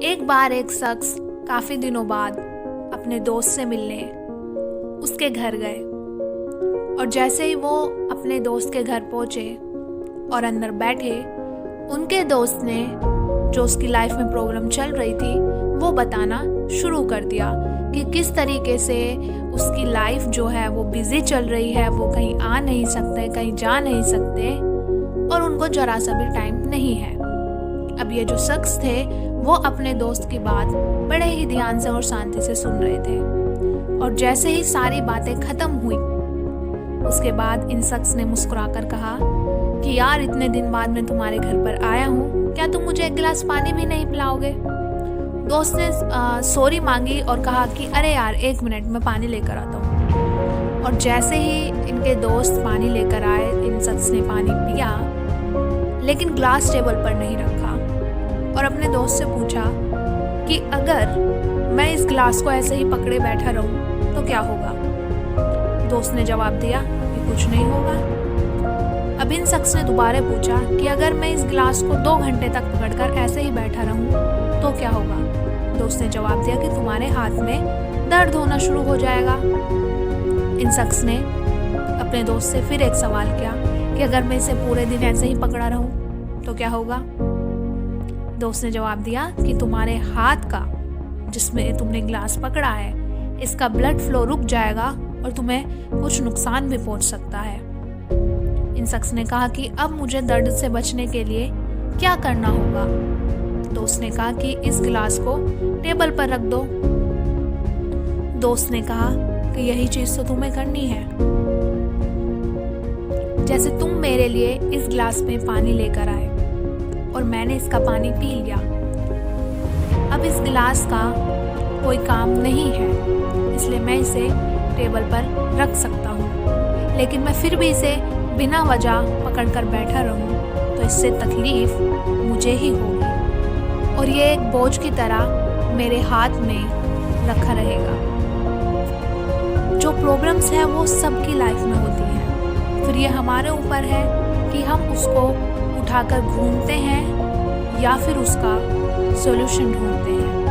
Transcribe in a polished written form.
एक बार एक शख्स काफ़ी दिनों बाद अपने दोस्त से मिलने उसके घर गए और जैसे ही वो अपने दोस्त के घर पहुंचे और अंदर बैठे, उनके दोस्त ने जो उसकी लाइफ में प्रॉब्लम चल रही थी वो बताना शुरू कर दिया कि किस तरीके से उसकी लाइफ जो है वो बिज़ी चल रही है, वो कहीं आ नहीं सकते, कहीं जा नहीं सकते और उनको जरा सा भी टाइम नहीं है। अब ये जो शख्स थे वो अपने दोस्त की बात बड़े ही ध्यान से और शांति से सुन रहे थे और जैसे ही सारी बातें ख़त्म हुई उसके बाद इन शख्स ने मुस्कुराकर कहा कि यार, इतने दिन बाद मैं तुम्हारे घर पर आया हूँ, क्या तुम मुझे एक गिलास पानी भी नहीं पिलाओगे? दोस्त ने सॉरी मांगी और कहा कि अरे यार, 1 मिनट में पानी लेकर आता हूँ। और जैसे ही इनके दोस्त पानी लेकर आए, इन शख्स ने पानी पिया लेकिन ग्लास टेबल पर नहीं रखा और अपने दोस्त से पूछा कि अगर मैं इस गिलास को ऐसे ही पकड़े बैठा रहूं तो क्या होगा? दोस्त ने जवाब दिया कि कुछ नहीं होगा। अब इन शख्स ने दोबारा पूछा कि अगर मैं इस गिलास को 2 घंटे तक पकड़कर ऐसे ही बैठा रहूं तो क्या होगा? दोस्त ने जवाब दिया कि तुम्हारे हाथ में दर्द होना शुरू हो जाएगा। इन शख्स ने अपने दोस्त से फिर एक सवाल किया कि अगर मैं इसे पूरे दिन ऐसे ही पकड़ा रहूं तो क्या होगा? दोस्त ने जवाब दिया कि तुम्हारे हाथ का, जिसमें तुमने ग्लास पकड़ा है, इसका ब्लड फ्लो रुक जाएगा और तुम्हें कुछ नुकसान भी पहुंच सकता है। इन शख्स ने कहा कि अब मुझे दर्द से बचने के लिए क्या करना होगा? दोस्त ने कहा कि इस गिलास को टेबल पर रख दो। दोस्त ने कहा कि यही चीज़ तो तुम्हें करनी है। जैसे तुम मेरे लिए इस गिलास में पानी लेकर आए और मैंने इसका पानी पी लिया, अब इस गिलास का कोई काम नहीं है, इसलिए मैं इसे टेबल पर रख सकता हूँ, लेकिन मैं फिर भी इसे बिना वजह पकड़कर बैठा रहूँ तो इससे तकलीफ मुझे ही होगी और ये एक बोझ की तरह मेरे हाथ में रखा रहेगा। जो प्रॉब्लम्स है वो सबकी लाइफ में होती हैं, फिर ये हमारे ऊपर है कि हम उसको उठाकर घूमते हैं या फिर उसका सॉल्यूशन ढूंढते हैं।